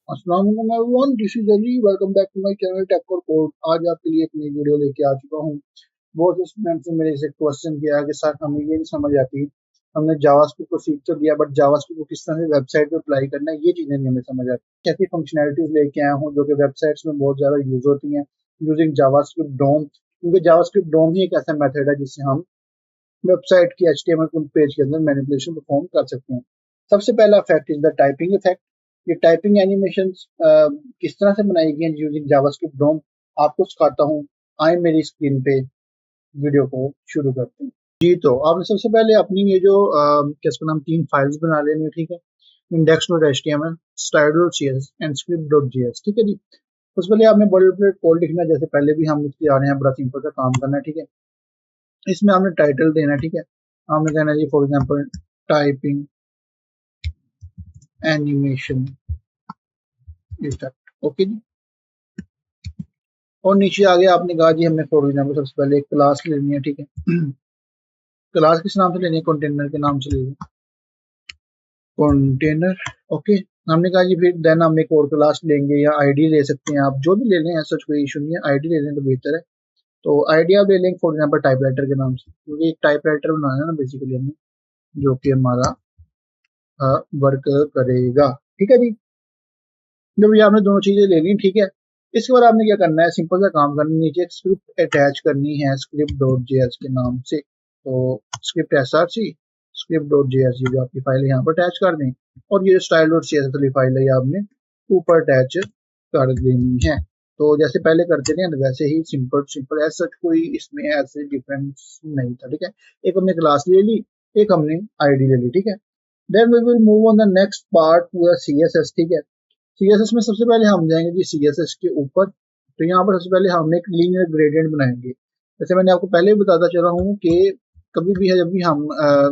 अस्सलाम वालेकुम everyone, this is Ali. Welcome back to my channel tech और कोड। आज आपके लिए एक नई वीडियो लेके आ चुका हूँ। बहुत से स्टूडेंट्स ने मेरे से क्वेश्चन किया है कि सर हमें ये नहीं समझ आती, हमने जावास्क्रिप्ट को सीख तो दिया बट जावास्क्रिप्ट को किस तरह से वेबसाइट पे अप्लाई करना है ये चीजें नहीं हमें समझ आती। कैसी फंक्शनैलिटीज लेके आया हूँ जो कि वेबसाइट्स में बहुत ज्यादा यूज होती हैं यूजिंग जावास्क्रिप्ट डोम, क्योंकि जावास्क्रिप्ट डोम ही एक ऐसा मेथड है जिससे हम वेबसाइट की एचटीएमएल पेज के अंदर मैनिपुलेशन परफॉर्म कर सकते हैं। सबसे पहला effect is the typing effect. ये टाइपिंग एनिमेशन किस तरह से बनाई गई हैं यूजिंग जावास्क्रिप्ट डोम आपको सिखाता हूँ। आए मेरी स्क्रीन पे वीडियो को शुरू करते हैं। जी तो आपने सबसे पहले अपनी ये जो क्या इसका नाम 3 फाइल्स बना लेनी है, ठीक है। index.html, style.cs एंड script.js, ठीक है जी। उसके लिए आपने बड़े कोड लिखना है, जैसे पहले भी हम लिखते आ रहे हैं, बड़ा सिंपल सा काम करना है, ठीक है। इसमें आपने टाइटल देना है, ठीक है। आपने कहना है जी for example typing animation effect, okay जी। और नीचे आगे आपने कहा जी हमने फॉर एग्जांपल सबसे पहले एक क्लास लेनी है, ठीक है। क्लास किस नाम से लेनी है? कंटेनर के नाम से लेनी है, कंटेनर, ओके। हमने कहा जी फिर देन हम एक और क्लास लेंगे या आईडी ले सकते हैं, आप जो भी ले लें, ऐसा कोई इशू नहीं है, आईडी ले लें तो बेहतर है। तो आईडी आप ले लेंगे फॉर एग्जांपल टाइपराइटर के नाम से, क्योंकि एक टाइपराइटर बनाना है ना बेसिकली हमें, जो कि हमारा वर्क करेगा, ठीक है जी। जब ये आपने दोनों चीजें ले ली, ठीक है। इसके बाद आपने क्या करना है, सिंपल सा काम करना है, नीचे एक स्क्रिप्ट अटैच करनी है script.js के नाम से। तो स्क्रिप्ट src script.js ये जो आपकी फाइल है यहाँ पर अटैच कर दें, और ये style.cs वाली फाइल है ये आपने ऊपर अटैच कर देनी है। तो जैसे पहले करते थे वैसे ही सिंपल सिंपल, ऐसा कोई इसमें ऐसे डिफरेंस नहीं था, ठीक है। एक हमने क्लास ले ली, एक हमने आईडी ले ली, ठीक है। Then we will move on the next part to the CSS, ठीक है। CSS में सबसे पहले हम जाएंगे जी CSS के ऊपर। तो यहाँ पर सबसे पहले हम एक लीनियर ग्रेडियंट बनाएंगे। जैसे मैंने आपको पहले भी बताता चला हूँ कि कभी भी है जब भी हम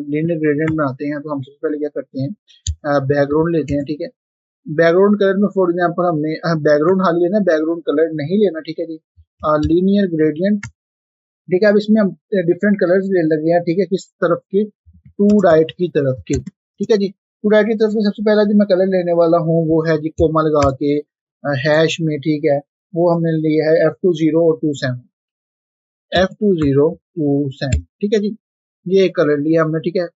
लीनियर ग्रेडियंट बनाते हैं तो हम सबसे पहले क्या करते हैं, बैकग्राउंड लेते हैं, ठीक है। बैकग्राउंड कलर में फॉर एग्जाम्पल हमने बैकग्राउंड हाल लेना, बैकग्राउंड कलर नहीं लेना, ठीक है जी। लीनियर ग्रेडियंट, ठीक है। अब इसमें हम डिफरेंट कलर्स ले लगे हैं, ठीक है, किस तरफ के, टू राइट की तरफ के, ठीक है जी। टू राइट की तरफ में सबसे पहला जो मैं कलर लेने वाला हूँ वो है जी कोमा लगा के हैश में, ठीक है। वो हमने लिया है F20 और 27, F2027, ठीक है जी। ये एक कलर लिया हमने, ठीक है,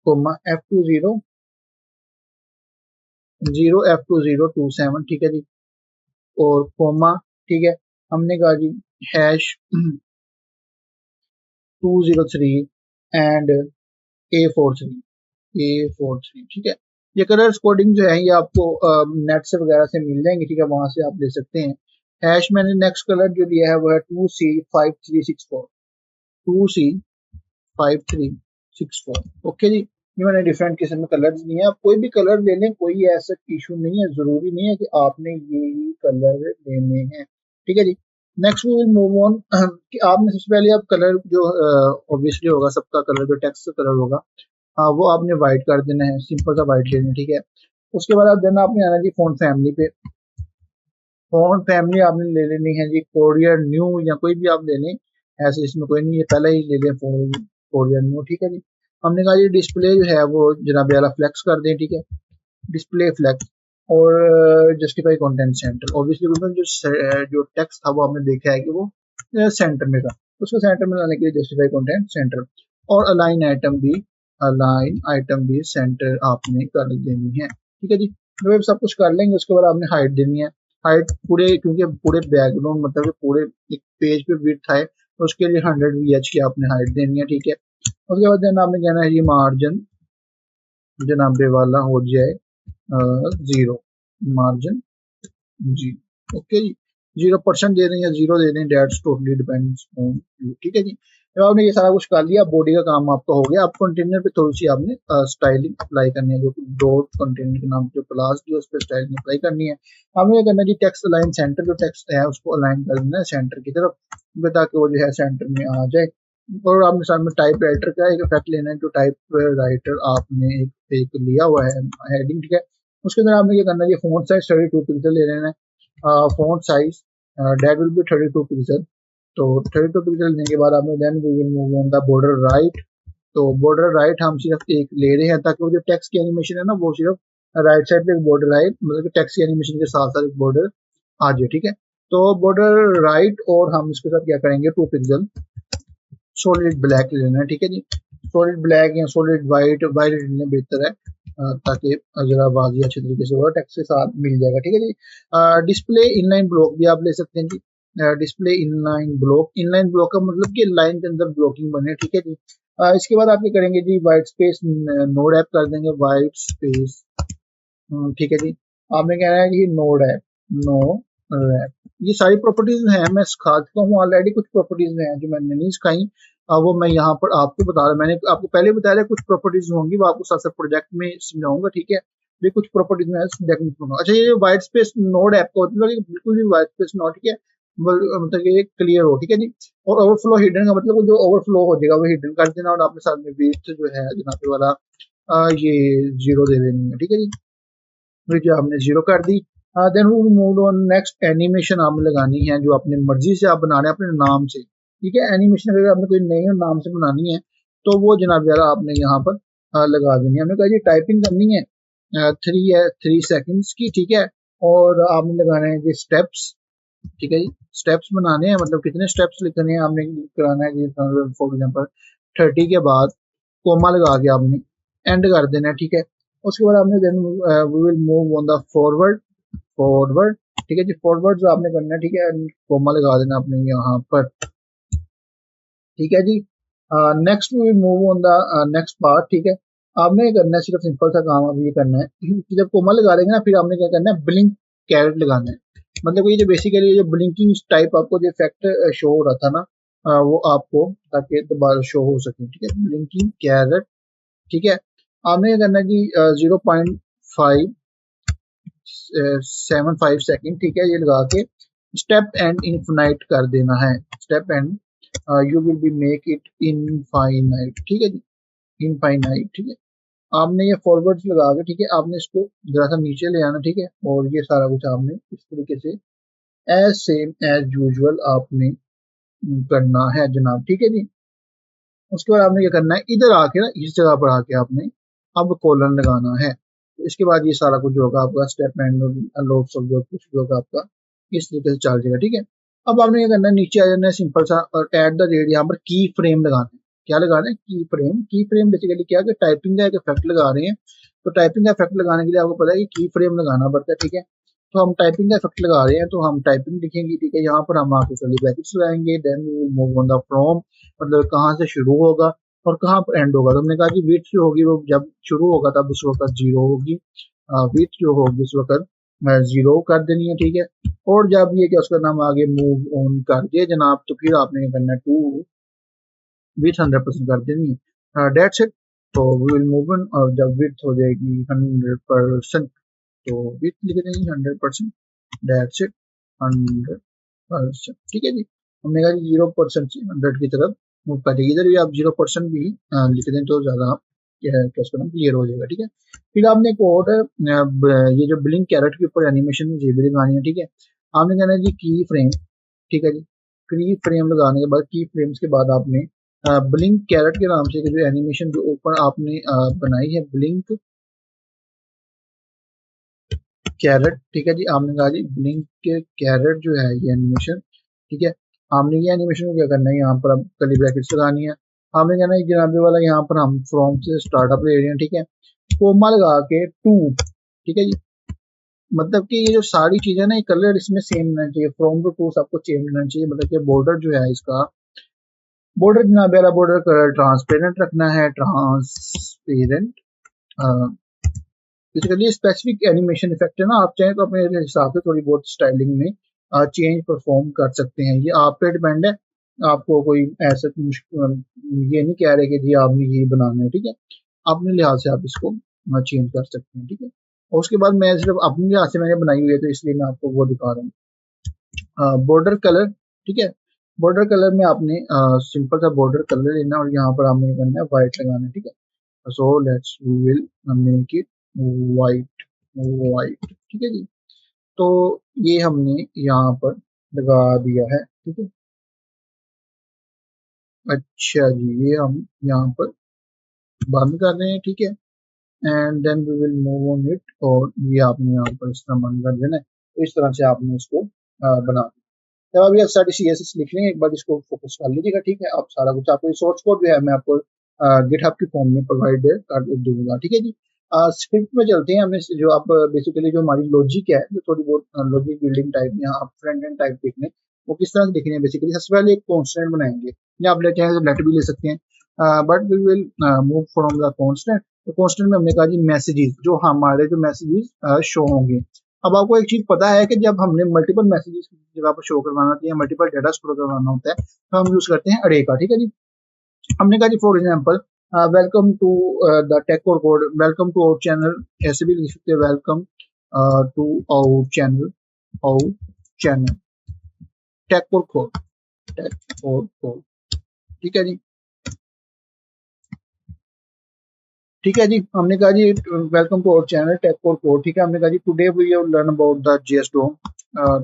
कोमा F20 F2027, ठीक है जी। और कोमा, ठीक है, हमने कहा जी हैश 203 एंड A43, ठीक है। ये कलर कोडिंग जो है ये आपको नेट से वगैरह से मिल जाएंगे, ठीक है, वहां से आप ले सकते हैं। हैश मैंने नेक्स्ट कलर जो लिया है वो है 2C5364, 2C5364, ओके जी। ये मैंने डिफरेंट किस्म में कलर लिए हैं, आप कोई भी कलर ले लें, कोई ऐसा इशू नहीं है, जरूरी नहीं है कि आपने ये ही कलर लेने हैं, ठीक है जी। Next we will move on कि आपने सबसे पहले आप कलर जो ऑब्वियसली होगा, सबका कलर जो टेक्स्ट का कलर होगा, हाँ वो आपने वाइट कर देना है, सिंपल सा वाइट लेना है, ठीक है। उसके बाद आप देना आपने आना जी फोन फैमिली पे। फोन फैमिली आपने ले लेनी है जी कोरियर न्यू या कोई भी आप ले लें, ऐसे इसमें कोई नहीं है, पहले ही ले लें फोन कोरियर न्यू, ठीक है जी। हमने कहा जी डिस्प्ले जो है वो जनाब वाला फ्लेक्स कर दें, ठीक है, डिस्प्ले फ्लेक्स। और जस्टिफाई कंटेंट सेंटर, ऑब्वियसली जो टेक्स्ट था वो हमने देखा है कि वो सेंटर में था, उसको सेंटर में लाने के लिए जस्टिफाई कंटेंट सेंटर। और अलाइन आइटम भी सेंटर आपने कर देनी है, ठीक है जी। जब सब कुछ कर लेंगे उसके बाद आपने हाइट देनी है। हाइट पूरे, क्योंकि पूरे बैकग्राउंड मतलब पूरे एक पेज पे विड्थ है तो उसके लिए 100 VH की आपने हाइट देनी है, ठीक है। उसके बाद देन आपने कहना है ये मार्जिन जनाबे वाला हो जाए 0, मार्जिन जी, ओके जी। 0% दे दें या 0 दे दें, that's totally depends on you, ठीक है जी। जब आपने ये सारा कुछ कर लिया, बॉडी का काम आपका हो गया। आप कंटेनर पे थोड़ी सी आपने स्टाइलिंग अप्लाई करनी है, जो डॉट कंटेनर के नाम से क्लास दी उस पर स्टाइलिंग अप्लाई करनी है। आपने क्या करना है जी टेक्स्ट अलाइन सेंटर, जो टेक्स्ट है उसको अलाइन कर देना है सेंटर की तरफ, ताकि वो जो है सेंटर में आ जाए। और आपने साथ में टाइप राइटर का एक इफेक्ट लेना है, जो टाइप राइटर आपने एक लिया हुआ है हेडिंग, ठीक है। उसके अंदर आपने क्या करना है, ये फॉन्ट साइज 32 पिक्सल ले लेना है। Font size that will be 32 pixel. तो 32 पिक्सल लेने के बाद आपने then we will move on the border right. तो बॉर्डर राइट हम सिर्फ एक ले रहे हैं ताकि वो जो टेक्स्ट की एनिमेशन है ना वो सिर्फ राइट साइड पे एक बॉर्डर आए, मतलब कि टेक्स्ट एनिमेशन के साथ साथ एक बॉर्डर आ जाए, ठीक है। तो बॉर्डर राइट, और हम इसके साथ क्या करेंगे, 2 पिक्सल सॉलिड ब्लैक लेना है, ठीक है जी। सॉलिड ब्लैक या सॉलिड वाइट, वाइट लेना बेहतर है, ताकि जरा बाजी अच्छे तरीके से होगा, टेक्स्ट के साथ मिल जाएगा, ठीक है जी। डिस्प्ले इनलाइन ब्लॉक भी आप ले सकते हैं जी। डिस्प्ले इनलाइन ब्लॉक का मतलब कि लाइन के अंदर ब्लॉकिंग बने, ठीक है जी। इसके बाद आप क्या करेंगे जी, वाइट स्पेस नोड ऐप कर देंगे, वाइट स्पेस, ठीक है जी। आपने कहना है कि नोड ऐप, नो रैप, ये सारी प्रॉपर्टीज हैं, मैं सिखा चुका हूँ ऑलरेडी। कुछ प्रॉपर्टीज हैं जो मैंने नहीं सिखाई, वो मैं यहाँ पर आपको बता रहा, मैंने आपको पहले बताया कुछ प्रॉपर्टीज होंगी, वो आपको साथ साथ प्रोजेक्ट में समझाऊंगा, ठीक है। ये कुछ प्रॉपर्टीज में प्रोजेक्ट में समझाऊंगा। अच्छा, ये व्हाइट स्पेस नोड ऐप का मतलब बिल्कुल भी व्हाइट स्पेस नोड, ठीक है, मतलब ये क्लियर हो, ठीक है जी। और ओवरफ्लो हिडन का मतलब जो ओवरफ्लो हो जाएगा वो हिडन कर देना, और आपके साथ में वेट जो है जनाब वाला ये 0 दे देनी है, ठीक है जी। जो आपने 0 कर दी, देन वो मूव ऑन नेक्स्ट। एनिमेशन आपने लगानी है जो अपनी मर्जी से आप बना रहे हैं अपने नाम से, ठीक है। एनिमेशन अगर आपने कोई नई नाम से बनानी है तो वो जनाब यारा आपने यहाँ पर लगा देनी है। हमने कहा जी टाइपिंग करनी है 3 सेकंड्स की, ठीक है। और आपने लगाना है जी स्टेप्स, ठीक है जी। स्टेप्स बनाने हैं, मतलब कितने स्टेप्स लिखने हैं आपने कराना है जी, फॉर एग्जाम्पल 30 के बाद कोमा लगा के आपने एंड कर देना है, ठीक है। उसके बाद आपने then we will move on the forward, forward, ठीक है जी। फॉरवर्ड जो आपने करना है, ठीक है, कोमा लगा देना आपने यहाँ पर, ठीक है जी। Next we move on the next part, ठीक है। आपने करना है सिर्फ सिंपल सा काम अभी ये करना है कि जब कोमा लगा देंगे ना, फिर आपने क्या करना है, ब्लिंक कैरेट लगाना है। मतलब ये जो बेसिकली जो ब्लिंकिंग टाइप आपको जो इफेक्ट शो हो रहा था ना, वो आपको ताकि दोबारा शो हो सके, ठीक है, ब्लिंकिंग कैरेट, ठीक है। आपने क्या करना है जी 0.575 सेकंड, ठीक है, ये लगा के स्टेप एंड इनफाइनाइट कर देना है। Step and you will be make it infinite, ठीक है जी, इनफाइनाइट, ठीक है। आपने ये फॉरवर्ड्स लगा के, ठीक है, आपने इसको जरा सा नीचे ले आना, ठीक है। और ये सारा कुछ आपने इस तरीके से एज सेम एज यूजुअल आपने करना है जनाब, ठीक है जी। उसके बाद आपने क्या करना है, इधर आके ना इस जगह पर आके आपने अब कॉलन लगाना है। तो इसके बाद ये सारा कुछ होगा आपका, स्टेप एंड लोड सब जो कुछ भी होगा आपका इस तरीके से चल जाएगा, ठीक है। अब आपने क्या करना है, नीचे आ जाना है सिंपल सा, और एट द रेट यहाँ पर की फ्रेम लगाना है। क्या लगाना है, की फ्रेम। की फ्रेम बेसिकली क्या है कि टाइपिंग का एक इफेक्ट लगा रहे हैं, तो टाइपिंग का इफेक्ट लगाने के लिए आपको पता है कि की फ्रेम लगाना पड़ता है, ठीक है। तो हम टाइपिंग का इफेक्ट लगा रहे हैं, तो हम टाइपिंग लिखेंगे, ठीक है। यहाँ पर हम आके कर्ली ब्रैकेट्स लगाएंगे, then we will move on the from, मतलब कहाँ से शुरू होगा और कहाँ पर एंड होगा। तो हमने कहा कि विड्थ जो होगी वो जब शुरू होगा तब उस वक्त 0 होगी, विड्थ जो होगी उस वक्त 0 कर देनी है, ठीक है। और जब ये कि उसका नाम आगे मूव ऑन कर दिए जनाब, तो फिर आपने करना है टू विथ 100% कर देनी है, डेट्स इट। तो वी विल मूव ऑन, और जब विड्थ हो जाएगी 100%, तो विथ लिख देंगे 100%, डेट्स इट, 100%, ठीक है जी। हमने कहा 0% से 100 की तरफ मूव कर देगी। इधर भी आप 0% भी लिख दें तो ज्यादा क्या उसका नाम क्लियर हो जाएगा, ठीक है। फिर आपने एक और ये जो ब्लिंक कैरेट के ऊपर एनिमेशन मुझे भी लगानी है, ठीक है। आपने कहना है जी की फ्रेम, ठीक है जी। की फ्रेम लगाने के बाद, की फ्रेम्स के बाद आपने ब्लिंक कैरेट के नाम से जो एनिमेशन जो ऊपर आपने बनाई है, ब्लिंक कैरेट, ठीक है जी। आपने कहा जी ब्लिंक के कैरेट जो है ये एनिमेशन, ठीक है। आपने ये एनिमेशन को क्या करना है, यहाँ पर अब कर्ली ब्रैकेट्स लगानी है। आपने कहना है जनाबे वाला, यहाँ पर हम फ्रॉम से स्टार्टअप ले रहे हैं, ठीक है। कोमा लगा के टू, ठीक है जी। मतलब कि ये जो सारी चीजें ना, ये कलर इसमें सेम होना चाहिए, फ्रॉम टू टू सबको चेंज होना चाहिए। मतलब कि बॉर्डर जो है इसका, बॉर्डर जनाबे वाला बॉर्डर कलर ट्रांसपेरेंट रखना है, transparent. Basically specific animation effect है ना, आप चाहें तो अपने हिसाब से थोड़ी बहुत स्टाइलिंग में चेंज परफॉर्म कर सकते हैं, ये आप पे डिपेंड है। आपको कोई ऐसा मुश्किल ये नहीं कह रहे कि जी आपने ये बनाना है, ठीक है। अपने लिहाज से आप इसको चेंज कर सकते हैं, ठीक है। और उसके बाद मैं सिर्फ अपने लिहाज से मैंने बनाई हुई है, तो इसलिए मैं आपको वो दिखा रहा हूँ। बॉर्डर कलर, ठीक है। बॉर्डर कलर में आपने सिंपल सा बॉर्डर कलर लेना, और यहाँ पर आपने करना है व्हाइट लगाना है, ठीक है। So let's we will make it white, white, ठीक है जी। तो ये हमने यहाँ पर लगा दिया है, ठीक है। अच्छा जी, ये हम यहाँ पर बंद कर रहे हैं, ठीक है। And then we will move on it, और ये आपने यहाँ पर इस तरह बंद कर देना है। तो इस तरह से आपने इसको बना दिया। जब अभी आप सारी CSS लिख लेंगे, एक बार इसको फोकस कर लीजिएगा, ठीक है। आप सारा कुछ, आपको सोर्स कोड जो है मैं आपको गिटहब की फॉर्म में प्रोवाइड कर दूंगा, ठीक है जी। स्क्रिप्ट में चलते हैं। हमने जो आप बेसिकली जो हमारी लॉजिक है, जो थोड़ी बहुत लॉजिक बिल्डिंग टाइप या आप फ्रंट एंड टाइप देखने, वो किस तरह से देखने हैं। बेसिकली सबसे पहले एक कॉन्स्टेंट बनाएंगे, या आप लेते हैं तो लेट भी ले सकते हैं, but we will move from the constant. तो कॉन्स्टेंट में हमने कहा जी मैसेजेस, जो हमारे जो मैसेजेस शो होंगे। अब आपको एक चीज पता है कि जब हमने मल्टीपल मैसेजेस जगह पर शो करवाना होता है, मल्टीपल डाटा स्टोर करवाना होता है, तो हम यूज करते हैं अरे का, ठीक है जी। हमने कहा जी for example welcome to the tech और code, welcome to our channel, ऐसे भी लिख सकते हैं welcome to our channel, our channel tech और कोड, टेक और कोड, ठीक है जी। ठीक है जी, हमने कहा जी welcome to our channel tech और कोड, ठीक है। हमने कहा जी today we have learn about the JS DOM,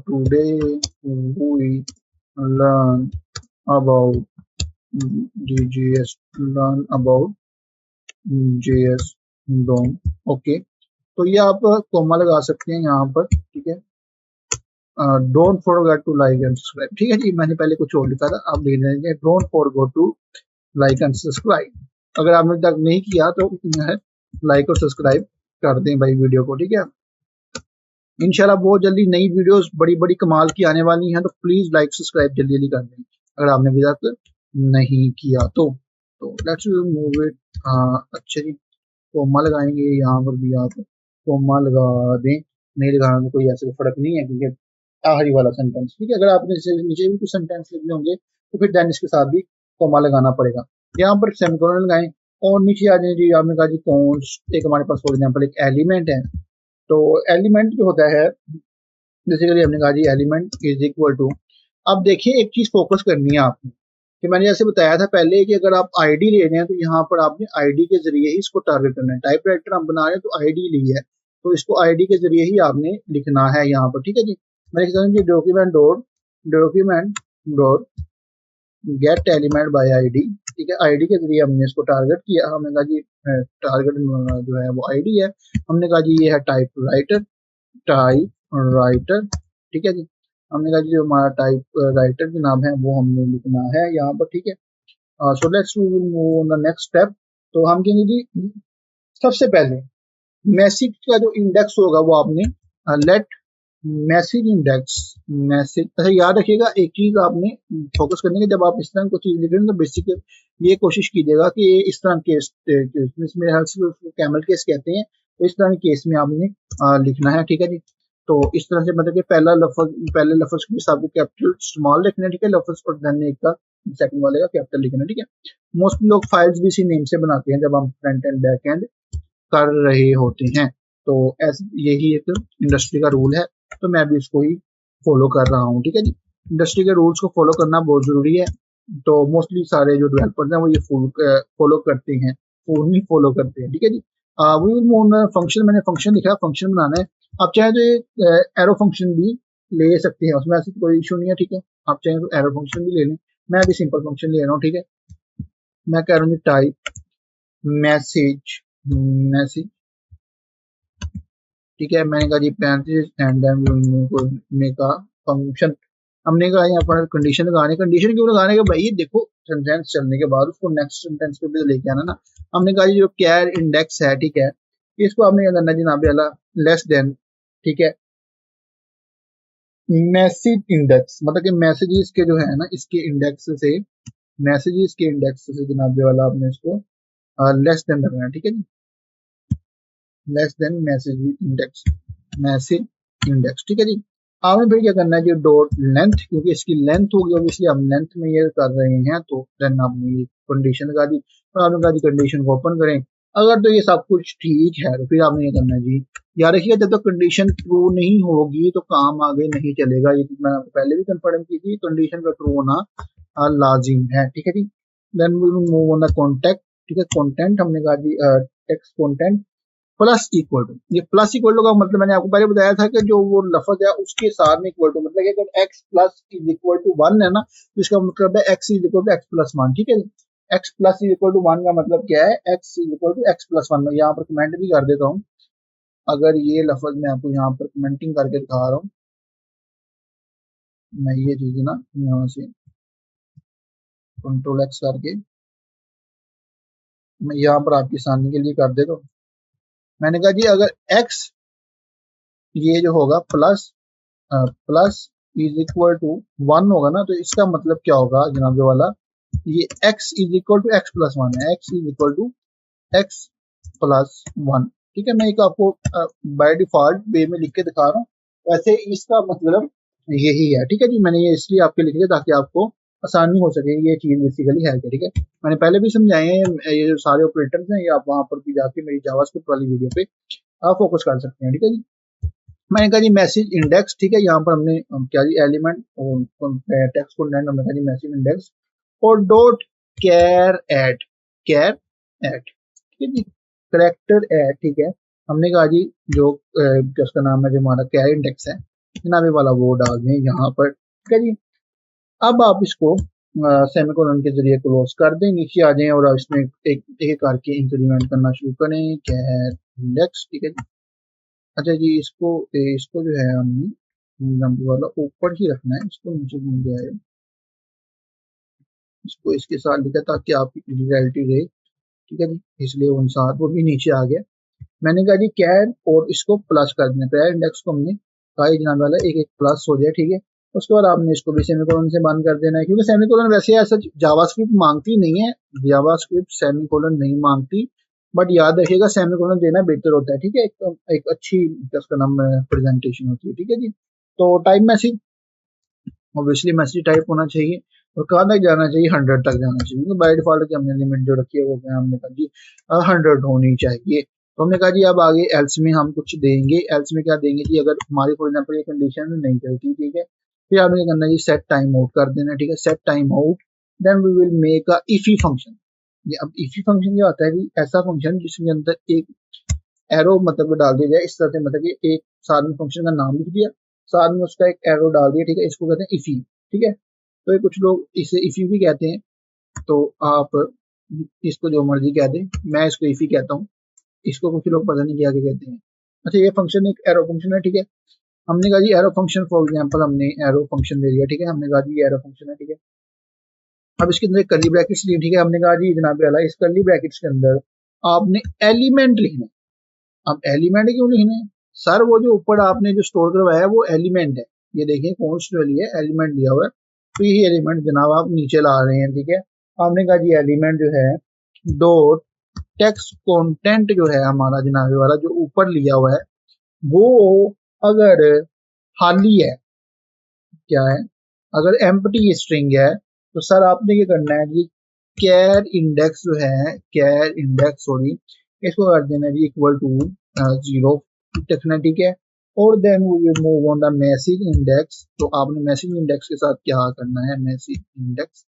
today we learn about JS, learn about JS DOM, okay. तो ये आप कोमा लगा सकते हैं यहाँ पर, ठीक है। Don't forget to like and subscribe, ठीक है जी। मैंने पहले कुछ और लिखा था, आप लिख लेंगे don't forget to like and subscribe. अगर आपने तक नहीं किया तो लाइक और सब्सक्राइब कर दें भाई वीडियो को, ठीक है। इंशाल्लाह बहुत जल्दी नई वीडियोस बड़ी बड़ी कमाल की आने वाली हैं, तो प्लीज लाइक सब्सक्राइब जल्दी जल्दी कर दें अगर आपने अभी तक नहीं किया तो। Let's move it. अच्छा जी, कोमा लगाएंगे, यहाँ पर भी आप कोमा लगा दें, नहीं लगाना तो कोई ऐसे फर्क नहीं है, क्योंकि आखिरी वाला सेंटेंस, ठीक है। अगर आपने नीचे भी कुछ सेंटेंस लिखने होंगे तो फिर देन इसके साथ भी कोमा लगाना पड़ेगा। यहाँ पर सेमीकोलन लगाएं और नीचे आ जाए जी। आपने कहा जी कौन एक हमारे पास फॉर एग्जाम्पल एक एलिमेंट है, तो एलिमेंट जो होता है बेसिकली हमने कहा जी एलिमेंट इज इक्वल टू। अब देखिए एक चीज फोकस करनी है आपने, कि मैंने जैसे बताया था पहले कि अगर आप आईडी ले रहे हैं तो यहाँ पर आपने आईडी के जरिए ही इसको टारगेट करना है। टाइप राइटर हम बना रहे हैं तो आईडी ली है, तो इसको आईडी के जरिए ही आपने लिखना है यहाँ पर, ठीक है जी। मैं लिख सकता हूँ document dot gate element by ID, ठीक है। आईडी के जरिए हमने इसको टारगेट किया। हमने कहा जी टारगेट जो है वो आईडी है। हमने कहा जी ये है टाइप राइटर, ठीक है जी। हमने कहा जी जो हमारा टाइप राइटर के नाम है वो हमने लिखना है यहाँ पर, ठीक है। So let's we will move on the next step. तो हम कहेंगे जी सबसे पहले मैसेज का जो इंडेक्स होगा वो आपने लेट मैसेज इंडेक्स, मैसेज, अच्छा याद रखिएगा एक चीज आपने फोकस करनी है, जब आप इस तरह को चीज लिख रहे हैं तो बेसिक ये कोशिश कीजिएगा कि इस तरह केस, मेरे ख्याल से उसको कैमल केस कहते हैं, तो इस तरह के केस में आपने लिखना है, ठीक है जी। तो इस तरह से मतलब कि पहले लफ्ज के साथ कैपिटल स्मॉल लिखना है, ठीक है, लफ्ज, और देन एक का सेकंड वाले का कैपिटल लिखना है, ठीक है। मोस्टली लोग फाइल्स भी इसी नेम से बनाते हैं जब हम फ्रंट एंड बैक एंड कर रहे होते हैं। तो यही एक इंडस्ट्री का रूल है, तो मैं भी इसको ही फॉलो कर रहा हूँ, ठीक है जी। इंडस्ट्री के रूल्स को फॉलो करना बहुत जरूरी है, तो मोस्टली सारे जो डेवलपर्स हैं वो ये फॉलो करते हैं, नहीं फॉलो करते हैं, ठीक है जी। फंक्शन, मैंने फंक्शन लिखा है, फंक्शन बनाना है। आप चाहे तो एरो फंक्शन भी ले सकते हैं, उसमें ऐसी कोई इशू नहीं है, ठीक है। आप चाहे तो एरो फंक्शन भी ले लें, मैं भी सिंपल फंक्शन ले रहा हूँ, ठीक है। मैं कह रहा हूँ टाइप मैसेज, मैसेज, ठीक है। मैंने कहा जी parenthesis and then make a function. हमने कहा यहाँ पर कंडीशन लगाने, कंडीशन क्यों लगाने के भाई, देखो सेंटेंस चलने के बाद उसको नेक्स्ट सेंटेंस पे भी लेके आना ना। हमने कहा जी जो कैर इंडेक्स है, ठीक है, इसको आपने क्या करना जनाब वाला लेस देन, ठीक है, मैसेज इंडेक्स, मतलब कि मैसेजेस के जो है ना इसके इंडेक्स से, मैसेजेस के इंडेक्स से जनाब वाला आपने इसको लेस देन रखना है, ठीक है जी। Less than message index, message index, ठीक है जी। आपने फिर क्या करना है जी डॉट लेंथ, क्योंकि इसकी लेंथ होगी ऑब्वियसली हम लेंथ में ये कर रहे हैं, तो देन आपने ये कंडीशन लगा दी और आपने कहा जी कंडीशन को ओपन करें। अगर तो ये सब कुछ ठीक है तो फिर आपने ये करना है जी, याद रखिएगा जब तक कंडीशन ट्रू नहीं होगी तो काम आगे नहीं चलेगा। ये मैंने आपको पहले भी कंफर्म की थी, कंडीशन का ट्रू होना लाजिम है, ठीक है जी। Then we will move on the contact, ठीक है। कंटेंट हमने कहा जी text content plus equal to, ये प्लस इक्वल टू का मतलब मैंने आपको पहले बताया था कि जो वो लफ्ज है उसके साथ में इक्वल टू, मतलब अगर x plus is equal to 1 है ना, तो इसका मतलब है x is equal to x plus 1, ठीक है। X plus is equal to 1 का मतलब क्या है, x is equal to x plus 1। मैं यहाँ पर कमेंट भी कर देता हूँ, अगर ये लफ्ज मैं आपको यहाँ पर कमेंटिंग करके दिखा रहा हूँ, मैं ये चीज ना यहाँ से कंट्रोल एक्स करके मैं यहाँ पर आपकी आसानी के लिए कर देता हूँ। मैंने कहा जी अगर एक्स ये जो होगा plus plus is equal to 1 होगा ना, तो इसका मतलब क्या होगा जनाब जो वाला, ये x is equal to x plus 1 है, x is equal to x plus 1। ठीक है, मैं एक आपको बाय डिफॉल्ट वे में लिख के दिखा रहा हूँ, वैसे इसका मतलब यही है। ठीक है जी, मैंने ये इसलिए आपके लिख दिया ताकि आपको आसानी हो सके ये चीज बेसिकली है क्या। ठीक है, मैंने पहले भी समझाए हैं, ये जो सारे ऑपरेटर्स हैं ये आप वहां पर भी जाके मेरी जावास्क्रिप्ट वाली वीडियो पे आप फोकस कर सकते हैं। ठीक है जी, मैंने कहा जी मैसेज इंडेक्स। ठीक है, यहाँ पर हमने क्या जी एलिमेंट और टेक्स्ट कंटेंट, हमने कहा जी मैसेज इंडेक्स और dot char at, char at, ठीक है जी, करेक्टर एट। ठीक है, हमने कहा जी जो उसका नाम है जो हमारा कैर इंडेक्स है जनाबे वाला वो डाल दें यहाँ पर। ठीक है जी, अब आप इसको सेमीकोलन के जरिए क्लोज कर दें, नीचे आ जाएं और आप इसमें एक एक करके इंक्रीमेंट करना शुरू करें कैर इंडेक्स। ठीक है जी, अच्छा जी इसको इसको जो है हमने नंबर वाला ऊपर ही रखना है, इसको नीचे मिल जाए, इसको इसके साथ लिखा ताकि आपकी रियलिटी रहे। ठीक है जी, इसलिए वो अनुसार वो भी नीचे आ गया। मैंने कहा जी कैर और इसको प्लस कर देना, कैर इंडेक्स को हमने कहा जनाब वाला एक एक प्लस हो जाए। ठीक है, उसके बाद आपने इसको भी सेमीकोलन से बंद कर देना है, क्योंकि सेमीकोलन वैसे ऐसा जावास्क्रिप्ट मांगती नहीं है, जावास्क्रिप्ट सेमीकोलन नहीं मांगती, बट याद रखिएगा सेमीकोलन देना बेहतर होता है। ठीक है, एक अच्छी उसका नाम प्रेजेंटेशन होती है। ठीक है जी, तो type message obviously message type होना चाहिए और कहाँ तक जाना चाहिए, 100 तक जाना चाहिए, क्योंकि बाय डिफॉल्ट की हमने लिमिट जो रखी है वो हमने कहा जी 100 होनी चाहिए। तो हमने कहा जी अब आगे एल्स में हम कुछ देंगे, एल्स में क्या देंगे जी, अगर हमारी फॉर एग्जाम्पल ये कंडीशन नहीं चलती, ठीक है, फिर आपने क्या करना है जी सेट टाइम आउट कर देना। ठीक है, set time out, then we will make a IIFE function. ये अब इफी फंक्शन क्या होता है जी, ऐसा फंक्शन जिसके अंदर एक एरो मतलब डाल दिया जाए इस तरह से, मतलब कि एक साथ में फंक्शन का नाम लिख दिया, साथ में उसका एक एरो डाल दिया। ठीक है, इसको कहते हैं इफी। ठीक है, तो ये कुछ लोग इसे इफी भी कहते हैं, तो आप इसको जो मर्जी कह दें, मैं इसको इफी कहता हूँ, इसको कुछ लोग पता नहीं क्या क्या कहते हैं। अच्छा, ये फंक्शन एक एरो फंक्शन है। ठीक है, हमने कहा जी एरो फंक्शन, फॉर एग्जांपल हमने एरो फंक्शन दे दिया। ठीक है, हमने कहा जी एरो फंक्शन है। ठीक है, अब इसके अंदर कर्ली ब्रैकेट्स लिए। ठीक है, हमने कहा जी जनाब वाला इस कर्ली ब्रैकेट्स के अंदर आपने एलिमेंट लिखना। अब एलिमेंट क्यों लिखने हैं सर, वो जो ऊपर आपने जो स्टोर करवाया है वो एलिमेंट है, ये देखिए कॉन्स्ट जो है एलिमेंट लिया हुआ है, तो यही एलिमेंट जनाब आप नीचे ला रहे हैं। ठीक है, आपने कहा जी एलिमेंट जो है डॉट टेक्स्ट कंटेंट जो है हमारा जनाब वाला जो ऊपर लिया हुआ है वो अगर खाली है, क्या है, अगर एम्प्टी स्ट्रिंग है, तो सर आपने क्या करना है जी कैर इंडेक्स जो है, कैर इंडेक्स सॉरी, इसको कर देना जी इक्वल टू 0 रखना। ठीक है, और then we will move on the message index. तो आपने मैसेज इंडेक्स के साथ क्या करना है, मैसेज इंडेक्स,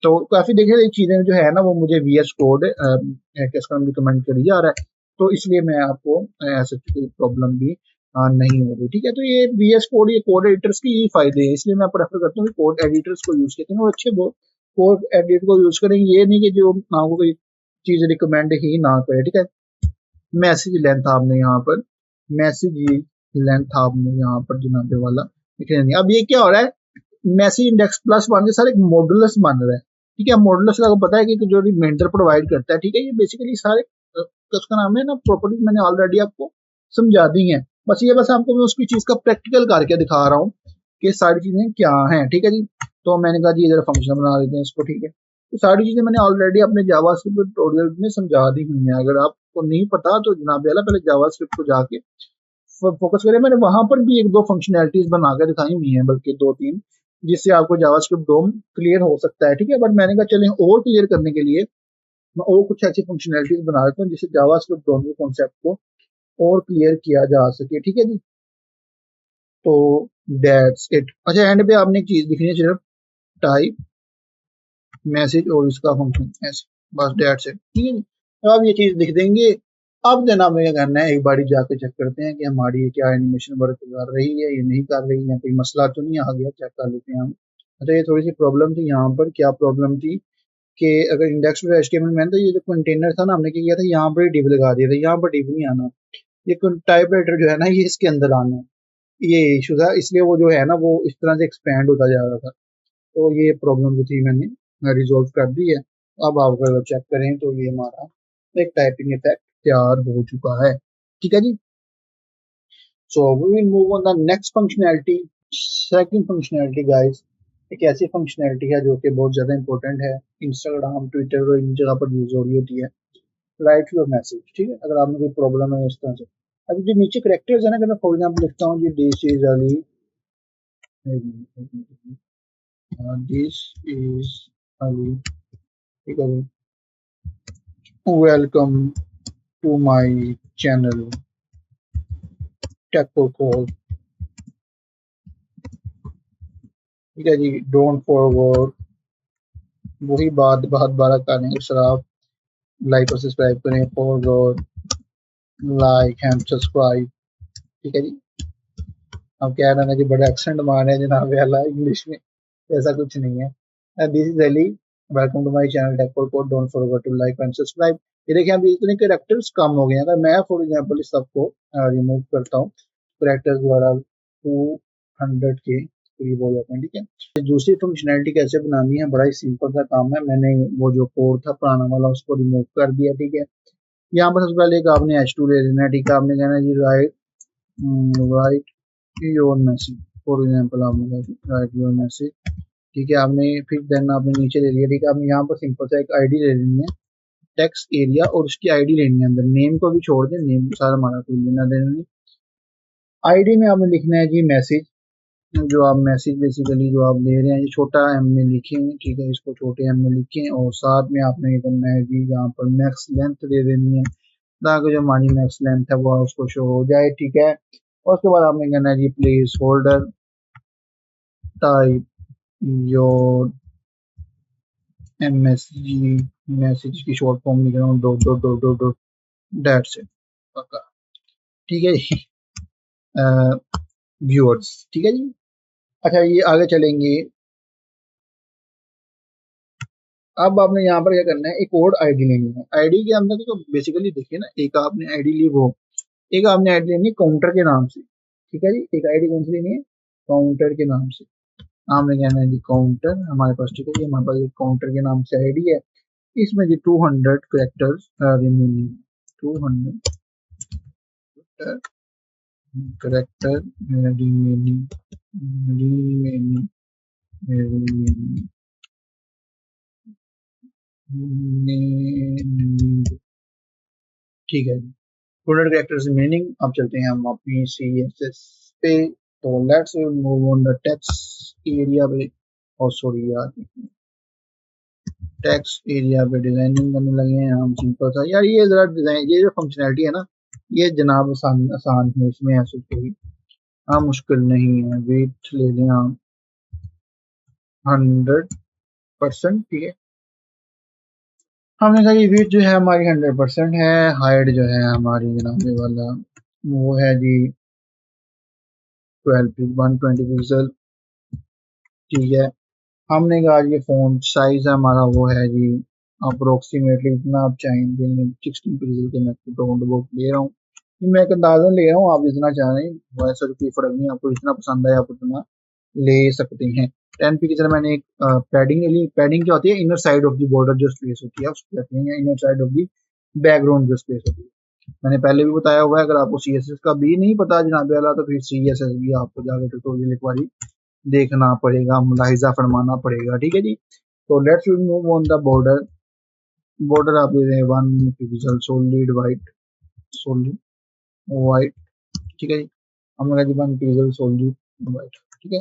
तो काफी देखिए चीजें जो है ना वो मुझे वीएस कोड इसका रिकमेंड करी जा रहा है, तो इसलिए मैं आपको ऐसा कोई प्रॉब्लम भी नहीं हो रही। ठीक है, तो ये वीएस कोड, ये कोड एडिटर्स के यही फायदे हैं, इसलिए मैं प्रेफर करता हूँ कि कोड एडिटर्स को यूज करते हैं और अच्छे कोड एडिट को यूज करें, ये नहीं कि जो आपको कोई चीज रिकमेंड ही ना करे। ठीक है, मैसेज लेंथ आपने यहाँ पर, मैसेज लेंथ आपने यहाँ पर जनाबे वाला लिखना नहीं। अब ये क्या हो रहा है, मैसेज इंडेक्स प्लस 1 के साथ एक मॉडुलस बन रहा है। ठीक है, मॉडुलस आपको पता है कि जो रिमाइंडर प्रोवाइड करता है। ठीक है, ये बेसिकली सारे उसका नाम है ना प्रॉपर्टीज मैंने ऑलरेडी आपको समझा दी है, बस ये बस आपको मैं उसकी चीज का प्रैक्टिकल करके दिखा रहा हूँ कि सारी चीजें क्या हैं। ठीक है जी, तो मैंने कहा जी इधर फंक्शन बना देते हैं इसको। ठीक है, तो सारी चीजें मैंने ऑलरेडी अपने जावास्क्रिप्ट ट्यूटोरियल में समझा दी हुई है, अगर आपको नहीं पता तो जनाब वाला पहले जावास्क्रिप्ट को जाके फोकस करें, मैंने वहां पर भी एक दो फंक्शनैलिटीज बना कर दिखाई हुई हैं, बल्कि दो तीन, जिससे आपको जावास्क्रिप्ट डोम क्लियर हो सकता है। ठीक है, बट मैंने कहा चलें और क्लियर करने के लिए मैं और कुछ ऐसी फंक्शनैलिटीज बना देता हूँ जिससे जावास्क्रिप्ट डोम के कॉन्सेप्ट को और क्लियर किया जा सके। ठीक है जी, तो दैट्स इट। अच्छा, एंड पे आपने एक चीज लिखनी है सिर्फ टाइप मैसेज और इसका फंक्शन ऐसे, बस दैट्स इट। ठीक है जी, तो आप ये चीज लिख देंगे। अब देना हमें क्या करना है, एक बार जाके चेक करते हैं कि हमारी ये क्या एनिमेशन वर्क कर रही है, ये नहीं कर रही है, कोई मसला तो नहीं आ गया, चेक कर लेते हैं हम। अच्छा, ये थोड़ी सी प्रॉब्लम थी यहाँ पर, क्या प्रॉब्लम थी कि अगर इंडेक्स टू एचटीएमएल में तो ये जो कंटेनर था ना, हमने क्या किया था, यहाँ पर डिव लगा दिया था, यहाँ पर डिव नहीं आना, ये टाइपराइटर जो है ना ये इसके अंदर आना है, ये इशू था, इसलिए वो जो है ना वो इस तरह से एक्सपेंड होता जा रहा था। तो ये प्रॉब्लम जो थी मैंने रिजोल्व कर दी है। अब आप अगर चेक करें तो ये हमारा एक टाइपिंग इफेक्ट तैयार हो चुका है। ठीक है जी। So we will move on the next functionality. Second functionality guys, एक ऐसी फंक्शनैलिटी है जो कि बहुत ज़्यादा इंपॉर्टेंट है, इंस्टाग्राम ट्विटर और इन जगह पर यूज हो रही होती है। Right your message. ठीक है, अगर आपने कोई प्रॉब्लम है इस तरह से, अभी जो नीचे करेक्टर्स है ना, अगर मैं फॉर एग्जाम्पल लिखता हूँ जी this is Ali, this is Ali, ठीक है जी, welcome to my channel tech call, ठीक है जी, डोंट फॉरवर्ड, वही बात बात बारह करेंगे सर, आप लाइक और सब्सक्राइब करें, फॉरवर्ड लाइक एंड सब्सक्राइब। ठीक है जी। अब कह रहे हैं जी बड़े एक्सेंट मार रहे हैं जनाब वाला इंग्लिश में, ऐसा कुछ नहीं है। This is Ali, welcome to my channel tech code, don't forget to like and subscribe. ये देखिए अभी इतने कैरेक्टर्स कम हो गए हैं, अगर मैं फॉर एग्जांपल इस सबको रिमूव करता हूँ, कैरेक्टर्स द्वारा 200 के करीब हो जाते हैं। ठीक है, दूसरी फंक्शनैलिटी कैसे बनानी है, बड़ा ही सिंपल सा काम है, मैंने वो जो कोड था पुराना वाला उसको रिमूव कर दिया। ठीक है, यहाँ पर सबसे पहले एक आपने H2 ले लेना है। ठीक है, आपने कहना है जी write your message, for example आपने राइट योर मैसेज। ठीक है, आपने फिर देन आपने नीचे ले लिया। ठीक है, आपने यहाँ पर सिंपल सा एक आईडी ले लेनी है, टेक्स्ट एरिया, और उसकी आईडी लेनी है, अंदर नेम को भी छोड़ दें, नेम सारा हमारा कोई लेना देना नहीं। आईडी में आपने लिखना है जी मैसेज, जो आप मैसेज बेसिकली जो आप ले रहे हैं ये छोटा एम में लिखें। ठीक है, इसको छोटे एम में लिखें, और साथ में आपने ये करना है जी यहाँ पर मैक्स लेंथ दे देनी है, ताकि जो हमारी मैक्स लेंथ है वो उसको शो हो जाए। ठीक है, और उसके बाद आपने कहना है जी placeholder type your MSG, message की शॉर्ट फॉर्म लिख रहा हूँ, dot dot dot dot dot, that's it, पक्का। ठीक है जी, व्यूअर्स। ठीक है जी। अच्छा, ये आगे चलेंगे। अब आपने यहाँ पर क्या करना है, एक और आईडी लेनी है। आईडी के अंदर तो बेसिकली देखिए ना, एक आपने आईडी ली, वो एक आपने आईडी लेनी है काउंटर के नाम से। ठीक है जी, एक आईडी कौन सी लेनी है, काउंटर के नाम से। आपने कहना है जी काउंटर हमारे पास। ठीक है जी, हमारे पास एक काउंटर के नाम से आईडी है, इसमें जी 200 characters remaining, 200 character remaining, remaining, remaining, ठीक है, 200 कैरेक्टर्स रिमेनिंग। अब चलते हैं हम अपनी CSS पे। तो let's move on the text area पे, और सॉरी यार, टेक्स्ट एरिया पे डिजाइनिंग करने लगे हैं हम। सिंपल सा यार, ये जरा डिजाइन, ये जो फंक्शनैलिटी है ना, ये जनाब आसान आसान है, इसमें ऐसा कोई हाँ मुश्किल नहीं है। वेट ले लें हम 100%। ठीक है, हमने कहा ये वेट जो है हमारी 100% है, हाइट जो है हमारी जनाब वाला वो है जी 120 पिक्सल। ठीक है, हमने कहा ये फ़ॉन्ट साइज हमारा वो है जी अप्रोक्सीमेटली इतना आप चाहेंगे, 16 पिक्सल के मैं फ़ॉन्ट वो ले रहा हूँ, मैं एक अंदाज़ा ले रहा हूँ, आप जितना चाह रहे हैं वैसा कोई फ़र्क नहीं, आपको जितना पसंद है आप उतना ले सकते हैं। 10 पिक्सल मैंने एक पैडिंग ली। पैडिंग क्या होती है, inner side of the border जो स्पेस होती है उसको कहते हैं, inner side of the background जो स्पेस होती है। मैंने पहले भी बताया हुआ है, अगर आपको CSS का भी नहीं पता जनाब वाला, तो फिर CSS भी आपको जाकर ट्यूटोरियल एक बारी देखना पड़ेगा, मुलाहिजा फरमाना पड़ेगा। ठीक है जी, तो let's move on the border. Border आप दे दें 1 pixel solid white, solid white. ठीक है जी, हमने कहा जी 1 पिक्सल सॉलिड वाइट। ठीक है,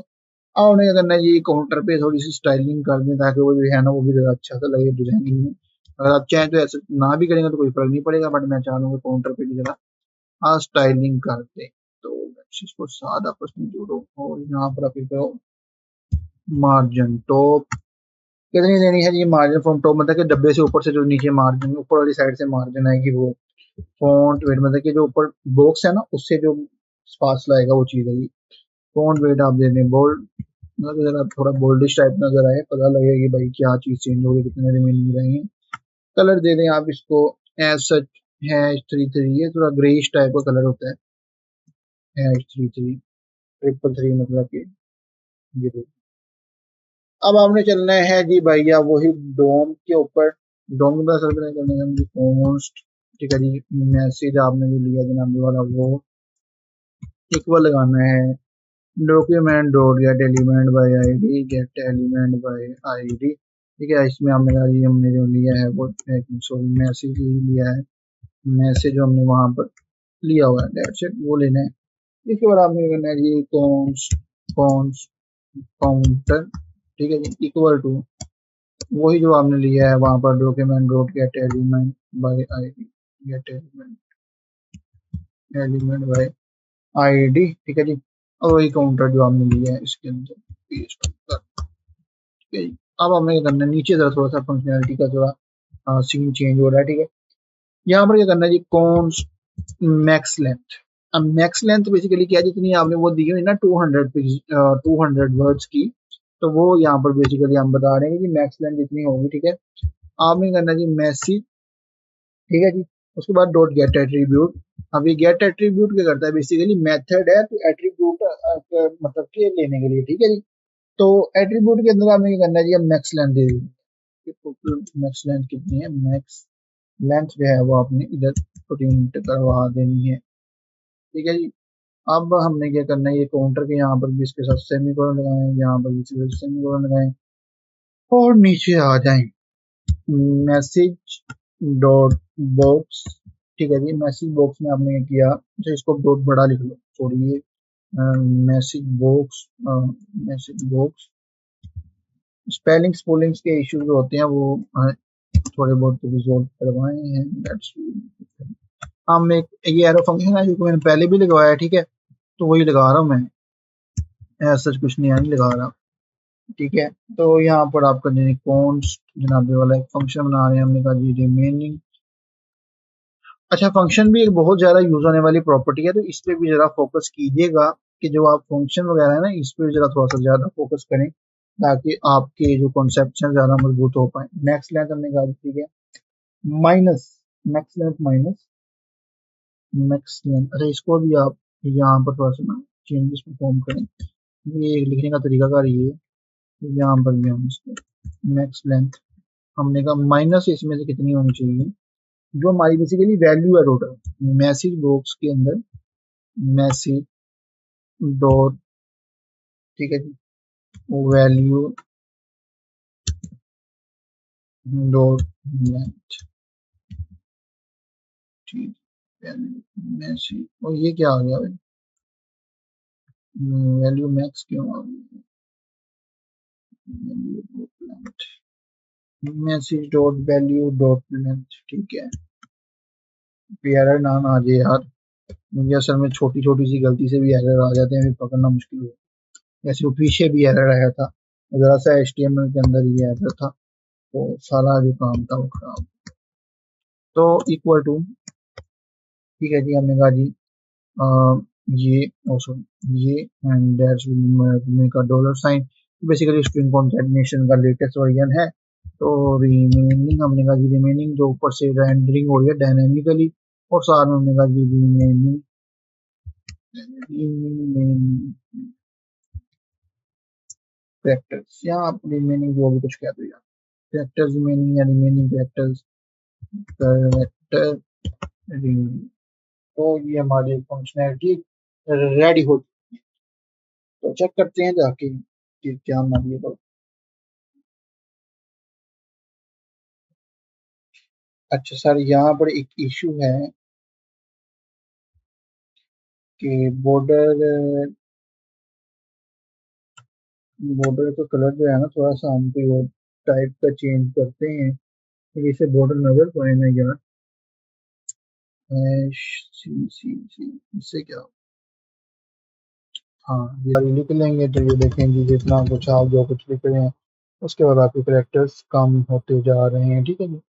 अब उन्हें क्या करना है जी, काउंटर पे थोड़ी सी स्टाइलिंग कर दें, ताकि वो जो है ना वो भी ज़्यादा अच्छा सा लगे डिजाइनिंग में। अगर आप चाहें तो ऐसे ना भी करेंगे तो कोई फर्क नहीं पड़ेगा, बट मैं चाह रहा हूँ काउंटर पे भी जरा स्टाइलिंग कर दे। तो इसको सादा आपस में जोड़ो, और यहाँ पर आप करो मार्जिन टॉप, कितनी देनी है जी मार्जिन फ्रॉम टॉप, मतलब कि डब्बे से ऊपर से जो नीचे मार्जिन ऊपर वाली साइड से मार्जिन आएगी वो फॉन्ट वेट, मतलब कि जो ऊपर बॉक्स है ना उससे जो फासला आएगा वो चीज़ है। फॉन्ट वेट आप दे दें बोल्ड, मतलब जरा थोड़ा बोल्डिश टाइप नजर आए, पता लगे कि भाई क्या चीज चेंज हो गई, कितने रिमेनिंग रहे हैं। कलर दे दें आप इसको एज सच हैश 33, ये थोड़ा ग्रेइश टाइप का कलर होता है, हैश 33 ट्रिपल थ्री मतलब कि ये देखिए। अब आपने चलना है जी भैया वही डोम के ऊपर, डोम का सर्कल करने का जी पोस्ट, ठीक है जी। मैसेज आपने जो लिया जनाब वाला वो इक्वल लगाना है, document dot gate element by ID, gate element by ID, ठीक है। इसमें हमने कहा जी हमने जो लिया है वो सॉरी मैसेज ही लिया है, मैसेज जो हमने वहां पर लिया हुआ है दैट्स इट, वो लेना है। इसके बाद आपने करना है जी कॉन्स्ट कॉन्स्ट काउंटर, ठीक है जी, इक्वल टू वही जो आपने लिया है वहां पर document dot gate element by ID, gate element by ID, ठीक है जी। और वही काउंटर जो आपने लिया है इसके अंदर पेस्ट कर, ठीक है जी। अब हमें क्या करना है, नीचे जरा थोड़ा सा फंक्शनैलिटी का थोड़ा सीन चेंज हो रहा है, ठीक है। यहाँ पर क्या करना है जी कॉन्स्ट मैक्स लेंथ। अब मैक्स लेंथ बेसिकली क्या है, जितनी आपने वो दी हुई ना 200 वर्ड्स की, तो वो यहाँ पर बेसिकली हम बता रहे हैं कि मैक्स लेंथ जितनी होगी, ठीक है। आपने करना है जी मैसेज, ठीक है जी। उसके बाद डॉट गेट एट्रीब्यूट। अब ये गेट एट्रीब्यूट क्या करता है, बेसिकली मेथड है तो एट्रीब्यूट मतलब के लेने के लिए, ठीक है जी। तो एट्रीब्यूट के अंदर हमें क्या करना है जी, हम मैक्स लेंथ दे देंगे। मैक्स लेंथ कितनी है, मैक्स लेंथ जो है वो आपने इधर प्रिंट करवा देनी है, ठीक है जी। अब हमने क्या करना है, ये काउंटर के यहाँ पर भी इसके साथ सेमी कोलन लगाएं, यहाँ पर भी सेमी कोलन लगाएं और नीचे आ जाएं मैसेज डॉट बॉक्स, ठीक है जी। मैसेज बॉक्स में आपने किया, अच्छा इसको डॉट बड़ा लिख लो, छोड़िए message box, message box. Spelling spellings के इश्यूज होते हैं वो थोड़े बहुत रिजोल्व करवाए हैं, दैट्स। हम एक ये एरो फंक्शन है जो मैंने पहले भी लगवाया है, ठीक है, तो वही लगा रहा हूँ मैं, ऐसा कुछ नया नहीं लगा रहा, ठीक है। तो यहाँ पर आपका कौन जनाबे वाला एक फंक्शन बना रहे हैं, हमने कहा जी रिमेनिंग। अच्छा फंक्शन भी एक बहुत ज्यादा यूज होने वाली प्रॉपर्टी है, तो इस पे भी जरा फोकस कीजिएगा कि जो आप फंक्शन वगैरह है ना इस पे जरा थोड़ा सा ज्यादा फोकस करें, ताकि आपके जो कॉन्सेप्ट हैं ज्यादा मजबूत हो पाए। नेक्स्ट लेंथ हमने कहा ठीक है minus, max length minus max length. अच्छा इसको भी आप यहाँ पर थोड़ा सा ना चेंजेस परफॉर्म करें, ये लिखने का तरीका कार ये है, यहाँ पर भी हम इसको मैक्स लेंथ हमने कहा माइनस इसमें से कितनी होनी चाहिए, जो हमारी बेसिकली वैल्यू है टोटल मैसेज बॉक्स के अंदर, मैसेज डॉट, ठीक है जी, वैल्यू डॉट लेंथ, ठीक है मैसेज। और ये क्या आ गया भाई, वैल्यू मैक्स क्यों आ गई, message dot value dot length, ठीक है। एरर ना आ जाए यार, मुझे असल में छोटी छोटी सी गलती से भी एरर आ जाते हैं, फिर पकड़ना मुश्किल हो। जैसे वो पीछे भी एरर आया था, जरा सा HTML के अंदर ये एरर था, तो सारा जो काम था वो खराब। तो इक्वल टू, ठीक है जी, हमने कहा जी ये सॉरी ये and that's make a dollar sign, basically string concatenation का लेटेस्ट वर्जन है। तो रिमेनिंग हमने कहा जी रिमेनिंग जो ऊपर से रेंडरिंग हो रही है डायनेमिकली, और साथ में हमने कहा जी रिमेनिंग कैरेक्टर्स, यहाँ आप रिमेनिंग जो भी कुछ कह दो यार, कैरेक्टर्स रिमेनिंग या रिमेनिंग कैरेक्टर्स कैरेक्टर रिमेनिंग। तो ये हमारी फंक्शनैलिटी रेडी हो, तो चेक करते हैं जाके कि क्या हमारी ये बात। अच्छा सर यहाँ पर एक इशू है कि बॉर्डर बॉर्डर का कलर जो है ना थोड़ा सा हम कोई और टाइप का चेंज करते हैं, तो इसे बॉर्डर नजर पाए ना यार, सी इससे क्या, हाँ ये लिख लेंगे तो ये देखें जी जितना कुछ आप जो कुछ लिख रहे हैं उसके बाद आपके करेक्टर्स कम होते जा रहे हैं, ठीक है जी।